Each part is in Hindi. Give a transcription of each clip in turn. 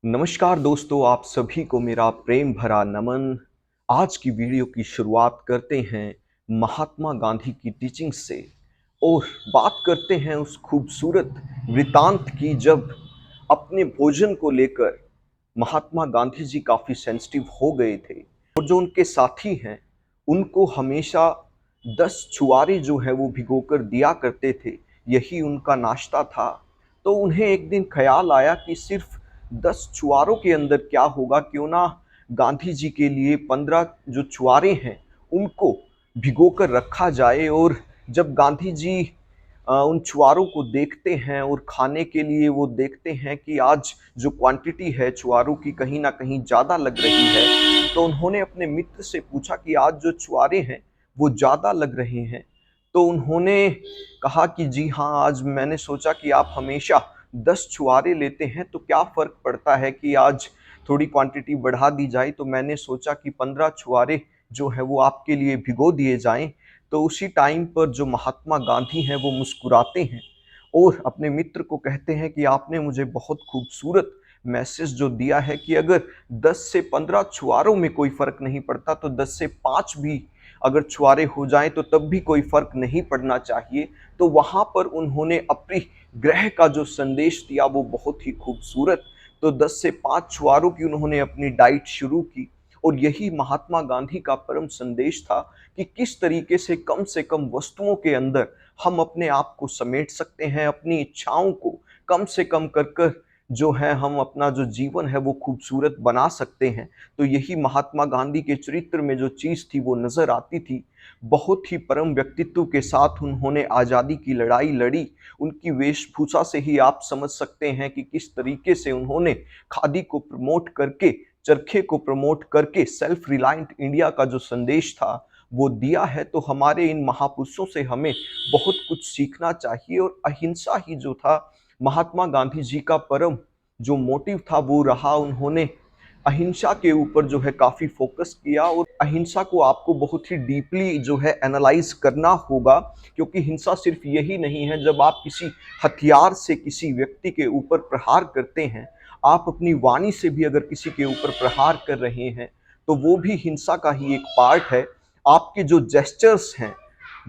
नमस्कार दोस्तों, आप सभी को मेरा प्रेम भरा नमन। आज की वीडियो की शुरुआत करते हैं महात्मा गांधी की टीचिंग से और बात करते हैं उस खूबसूरत वृतांत की जब अपने भोजन को लेकर महात्मा गांधी जी काफ़ी सेंसिटिव हो गए थे और जो उनके साथी हैं उनको हमेशा 10 छुआरे जो है वो भिगोकर दिया करते थे, यही उनका नाश्ता था। तो उन्हें एक दिन ख्याल आया कि सिर्फ 10 छुआरों के अंदर क्या होगा, क्यों ना गांधी जी के लिए 15 जो छुआरे हैं उनको भिगोकर रखा जाए। और जब गांधी जी उन छुआरों को देखते हैं और खाने के लिए वो देखते हैं कि आज जो क्वांटिटी है छुआरों की कहीं ना कहीं ज़्यादा लग रही है, तो उन्होंने अपने मित्र से पूछा कि आज जो छुआरे हैं वो ज़्यादा लग रहे हैं। तो उन्होंने कहा कि जी हाँ, आज मैंने सोचा कि आप हमेशा 10 छुआरे लेते हैं तो क्या फ़र्क पड़ता है कि आज थोड़ी क्वांटिटी बढ़ा दी जाए, तो मैंने सोचा कि 15 छुआरे जो है वो आपके लिए भिगो दिए जाएं। तो उसी टाइम पर जो महात्मा गांधी हैं वो मुस्कुराते हैं और अपने मित्र को कहते हैं कि आपने मुझे बहुत खूबसूरत मैसेज जो दिया है कि अगर 10 से 15 छुआरों में कोई फ़र्क नहीं पड़ता तो 10 से 5 भी अगर छुआरे हो जाएं तो तब भी कोई फ़र्क नहीं पड़ना चाहिए। तो वहाँ पर उन्होंने अपरिग्रह का जो संदेश दिया वो बहुत ही खूबसूरत। तो 10 से 5 छुआरों की उन्होंने अपनी डाइट शुरू की और यही महात्मा गांधी का परम संदेश था कि किस तरीके से कम वस्तुओं के अंदर हम अपने आप को समेट सकते हैं, अपनी इच्छाओं को कम से कम कर कर जो है हम अपना जो जीवन है वो खूबसूरत बना सकते हैं। तो यही महात्मा गांधी के चरित्र में जो चीज़ थी वो नज़र आती थी। बहुत ही परम व्यक्तित्व के साथ उन्होंने आज़ादी की लड़ाई लड़ी। उनकी वेशभूषा से ही आप समझ सकते हैं कि किस तरीके से उन्होंने खादी को प्रमोट करके, चरखे को प्रमोट करके सेल्फ रिलायंट इंडिया का जो संदेश था वो दिया है। तो हमारे इन महापुरुषों से हमें बहुत कुछ सीखना चाहिए और अहिंसा ही जो था महात्मा गांधी जी का परम जो मोटिव था वो रहा। उन्होंने अहिंसा के ऊपर जो है काफ़ी फोकस किया और अहिंसा को आपको बहुत ही डीपली जो है एनालाइज करना होगा, क्योंकि हिंसा सिर्फ यही नहीं है जब आप किसी हथियार से किसी व्यक्ति के ऊपर प्रहार करते हैं, आप अपनी वाणी से भी अगर किसी के ऊपर प्रहार कर रहे हैं तो वो भी हिंसा का ही एक पार्ट है। आपके जो जेस्चर्स हैं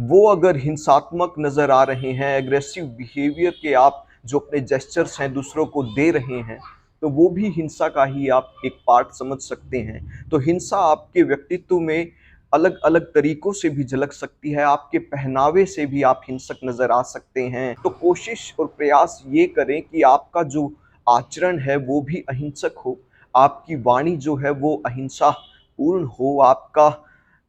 वो अगर हिंसात्मक नज़र आ रहे हैं, एग्रेसिव बिहेवियर के आप जो अपने जेस्चर्स हैं दूसरों को दे रहे हैं, तो वो भी हिंसा का ही आप एक पार्ट समझ सकते हैं। तो हिंसा आपके व्यक्तित्व में अलग अलग तरीकों से भी झलक सकती है, आपके पहनावे से भी आप हिंसक नज़र आ सकते हैं। तो कोशिश और प्रयास ये करें कि आपका जो आचरण है वो भी अहिंसक हो, आपकी वाणी जो है वो अहिंसा पूर्ण हो, आपका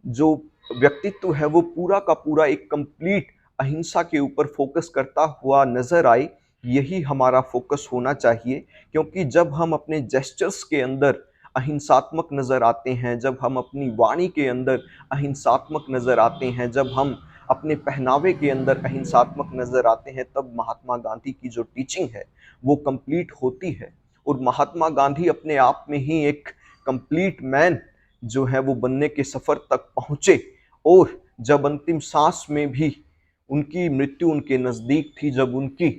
जो व्यक्तित्व है वो पूरा का पूरा एक कंप्लीट अहिंसा के ऊपर फोकस करता हुआ नजर आए। यही हमारा फोकस होना चाहिए, क्योंकि जब हम अपने जेस्चर्स के अंदर अहिंसात्मक नजर आते हैं, जब हम अपनी वाणी के अंदर अहिंसात्मक नजर आते हैं, जब हम अपने पहनावे के अंदर अहिंसात्मक नजर आते हैं, तब महात्मा गांधी की जो टीचिंग है वो कंप्लीट होती है। और महात्मा गांधी अपने आप में ही एक कंप्लीट मैन जो है वो बनने के सफर तक पहुंचे। और जब अंतिम सांस में भी उनकी मृत्यु उनके नजदीक थी, जब उनकी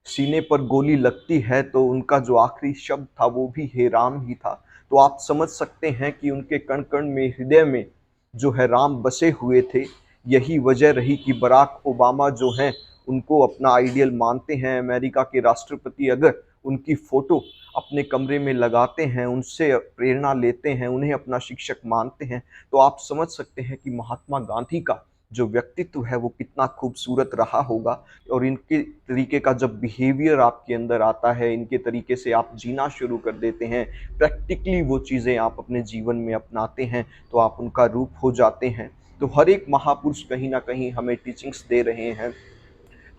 सीने पर गोली लगती है तो उनका जो आखिरी शब्द था वो भी हे राम ही था। तो आप समझ सकते हैं कि उनके कण कण में, हृदय में जो है राम बसे हुए थे। यही वजह रही कि बराक ओबामा जो हैं उनको अपना आइडियल मानते हैं। अमेरिका के राष्ट्रपति अगर उनकी फोटो अपने कमरे में लगाते हैं, उनसे प्रेरणा लेते हैं, उन्हें अपना शिक्षक मानते हैं, तो आप समझ सकते हैं कि महात्मा गांधी का जो व्यक्तित्व है वो कितना खूबसूरत रहा होगा। और इनके तरीके का जब बिहेवियर आपके अंदर आता है, इनके तरीके से आप जीना शुरू कर देते हैं, प्रैक्टिकली वो चीज़ें आप अपने जीवन में अपनाते हैं, तो आप उनका रूप हो जाते हैं। तो हर एक महापुरुष कहीं ना कहीं हमें टीचिंग्स दे रहे हैं।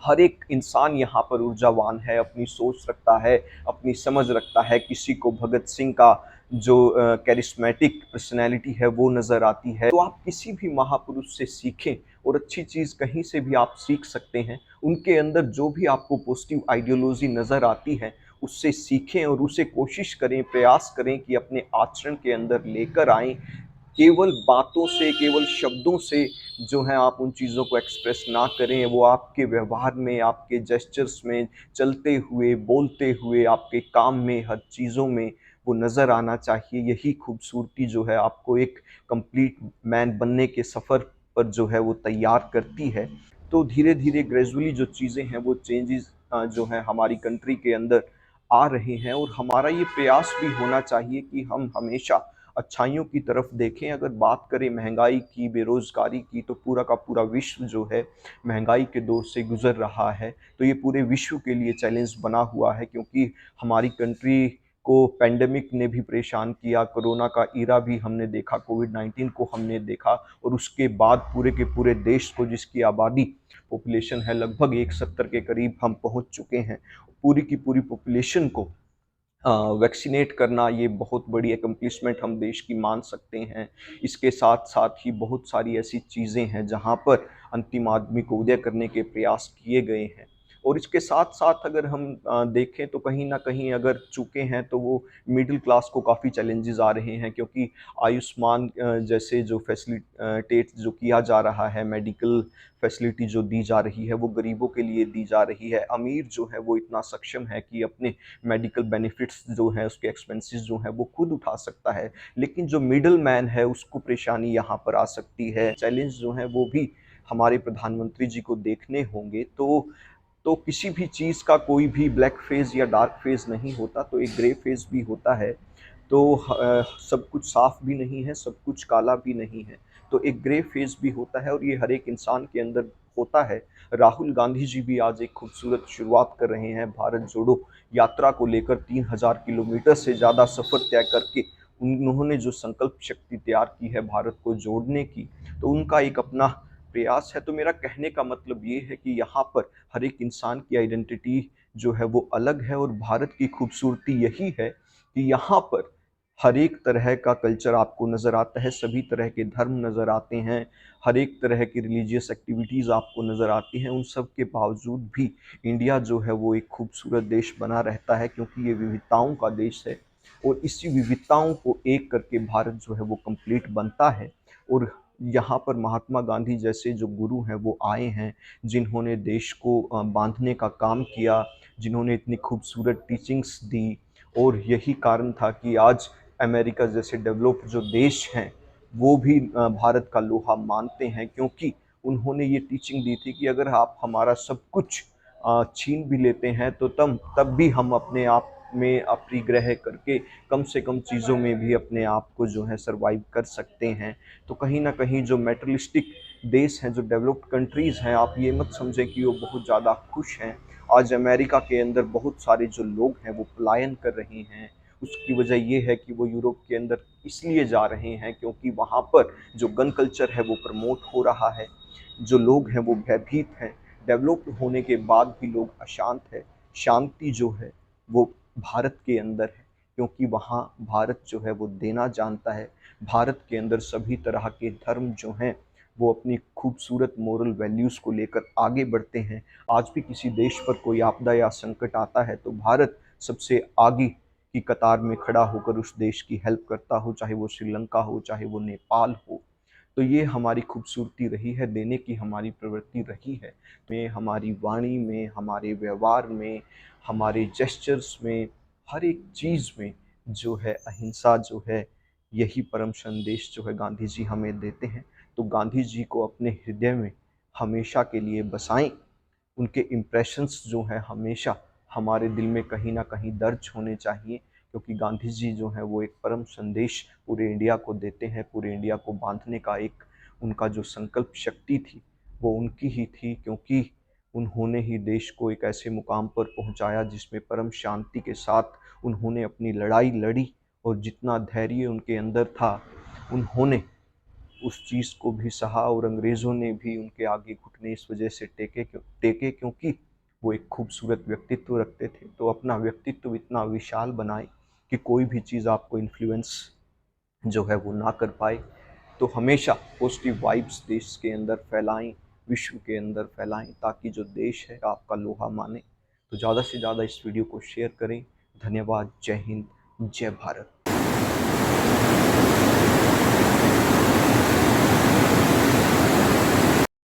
हर एक इंसान यहाँ पर ऊर्जावान है, अपनी सोच रखता है, अपनी समझ रखता है। किसी को भगत सिंह का जो कैरिस्मेटिक पर्सनैलिटी है वो नज़र आती है। तो आप किसी भी महापुरुष से सीखें और अच्छी चीज़ कहीं से भी आप सीख सकते हैं। उनके अंदर जो भी आपको पॉजिटिव आइडियोलॉजी नज़र आती है उससे सीखें और उसे कोशिश करें, प्रयास करें कि अपने आचरण के अंदर लेकर आएं। केवल बातों से, केवल शब्दों से जो है आप उन चीज़ों को एक्सप्रेस ना करें, वो आपके व्यवहार में, आपके जेस्चर्स में, चलते हुए, बोलते हुए, आपके काम में, हर चीज़ों में वो नज़र आना चाहिए। यही खूबसूरती जो है आपको एक कंप्लीट मैन बनने के सफ़र पर जो है वो तैयार करती है। तो धीरे-धीरे ग्रेजुअली जो चीज़ें हैं वो चेंजेज़ जो हैं हमारी कंट्री के अंदर आ रहे हैं, और हमारा ये प्रयास भी होना चाहिए कि हम हमेशा अच्छाइयों की तरफ देखें। अगर बात करें महंगाई की, बेरोज़गारी की, तो पूरा का पूरा विश्व जो है महंगाई के दौर से गुज़र रहा है। तो ये पूरे विश्व के लिए चैलेंज बना हुआ है, क्योंकि हमारी कंट्री को पैंडेमिक ने भी परेशान किया, कोरोना का ईरा भी हमने देखा, कोविड-19 को हमने देखा, और उसके बाद पूरे के पूरे देश को, जिसकी आबादी पॉपुलेशन है लगभग 170 के करीब हम पहुँच चुके हैं, पूरी की पूरी पॉपुलेशन को वैक्सीनेट करना, ये बहुत बड़ी अकम्प्लिशमेंट हम देश की मान सकते हैं। इसके साथ-साथ ही बहुत सारी ऐसी चीज़ें हैं जहाँ पर अंतिम आदमी को उदय करने के प्रयास किए गए हैं। और इसके साथ-साथ अगर हम देखें तो कहीं न कहीं अगर चूके हैं तो वो मिडल क्लास को काफ़ी चैलेंजेस आ रहे हैं, क्योंकि आयुष्मान जैसे जो टेट जो किया जा रहा है, मेडिकल फैसिलिटी जो दी जा रही है, वो गरीबों के लिए दी जा रही है। अमीर जो है वो इतना सक्षम है कि अपने मेडिकल बेनिफिट्स जो हैं, उसके एक्सपेंसेस जो हैं वो खुद उठा सकता है। लेकिन जो मिडल मैन है उसको परेशानी यहाँ पर आ सकती है। चैलेंज जो हैं वो भी हमारे प्रधानमंत्री जी को देखने होंगे। तो किसी भी चीज़ का कोई भी ब्लैक फेज़ या डार्क फेज़ नहीं होता, तो एक ग्रे फेज़ भी होता है। तो सब कुछ साफ़ भी नहीं है, सब कुछ काला भी नहीं है। तो एक ग्रे फेज़ भी होता है, और ये हर एक इंसान के अंदर होता है। राहुल गांधी जी भी आज एक खूबसूरत शुरुआत कर रहे हैं भारत जोड़ो यात्रा को लेकर। 3000 किलोमीटर से ज़्यादा सफ़र तय करके उन्होंने जो संकल्प शक्ति तैयार की है भारत को जोड़ने की, तो उनका एक अपना प्रयास है। तो मेरा कहने का मतलब ये है कि यहाँ पर हर एक इंसान की आइडेंटिटी जो है वो अलग है, और भारत की खूबसूरती यही है कि यहाँ पर हर एक तरह का कल्चर आपको नज़र आता है, सभी तरह के धर्म नज़र आते हैं, हर एक तरह की रिलीजियस एक्टिविटीज़ आपको नज़र आती हैं। उन सब के बावजूद भी इंडिया जो है वो एक खूबसूरत देश बना रहता है, क्योंकि ये विविधताओं का देश है, और इसी विविधताओं को एक करके भारत जो है वो कंप्लीट बनता है। और यहाँ पर महात्मा गांधी जैसे जो गुरु हैं वो आए हैं, जिन्होंने देश को बांधने का काम किया, जिन्होंने इतनी खूबसूरत टीचिंग्स दी, और यही कारण था कि आज अमेरिका जैसे डेवलप्ड जो देश हैं वो भी भारत का लोहा मानते हैं, क्योंकि उन्होंने ये टीचिंग दी थी कि अगर आप हमारा सब कुछ छीन भी लेते हैं तो तब भी हम अपने आप में अपरिग्रह करके कम से कम चीज़ों में भी अपने आप को जो है सर्वाइव कर सकते हैं। तो कहीं न कहीं जो मेटलिस्टिक देश हैं, जो डेवलप्ड कंट्रीज़ हैं, आप ये मत समझें कि वो बहुत ज़्यादा खुश हैं। आज अमेरिका के अंदर बहुत सारे जो लोग हैं वो पलायन कर रहे हैं। उसकी वजह ये है कि वो यूरोप के अंदर इसलिए जा रहे हैं क्योंकि वहाँ पर जो गन कल्चर है वो प्रमोट हो रहा है। जो लोग हैं वो भयभीत हैं। डेवलप्ड होने के बाद भी लोग अशांत हैं। शांति जो है वो भारत के अंदर है, क्योंकि वहाँ भारत जो है वो देना जानता है। भारत के अंदर सभी तरह के धर्म जो हैं वो अपनी खूबसूरत मोरल वैल्यूज़ को लेकर आगे बढ़ते हैं। आज भी किसी देश पर कोई आपदा या संकट आता है तो भारत सबसे आगे की कतार में खड़ा होकर उस देश की हेल्प करता हो, चाहे वो श्रीलंका हो, चाहे वो नेपाल हो। तो ये हमारी खूबसूरती रही है, देने की हमारी प्रवृत्ति रही है। तो ये हमारी वाणी में, हमारे व्यवहार में, हमारे जेस्चर्स में, हर एक चीज़ में जो है अहिंसा जो है, यही परम संदेश जो है गांधी जी हमें देते हैं। तो गांधी जी को अपने हृदय में हमेशा के लिए बसाएँ। उनके इम्प्रेशंस जो हैं हमेशा हमारे दिल में कहीं न कहीं दर्ज होने चाहिए, क्योंकि गांधी जी जो हैं वो एक परम संदेश पूरे इंडिया को देते हैं। पूरे इंडिया को बाँधने का एक उनका जो संकल्प शक्ति थी, वो उनकी ही थी, क्योंकि उन्होंने ही देश को एक ऐसे मुकाम पर पहुँचाया जिसमें परम शांति के साथ उन्होंने अपनी लड़ाई लड़ी, और जितना धैर्य उनके अंदर था, उन्होंने उस चीज़ को भी सहा, और अंग्रेज़ों ने भी उनके आगे घुटने इस वजह से टेके क्योंकि वो एक खूबसूरत व्यक्तित्व रखते थे। तो अपना व्यक्तित्व इतना विशाल बनाएँ कि कोई भी चीज़ आपको इन्फ्लुएंस जो है वो ना कर पाए। तो हमेशा पॉजिटिव वाइब्स देश के अंदर फैलाएँ, विश्व के अंदर फैलाएँ, ताकि जो देश है आपका लोहा माने। तो ज़्यादा से ज़्यादा इस वीडियो को शेयर करें। धन्यवाद। जय हिंद, जय भारत।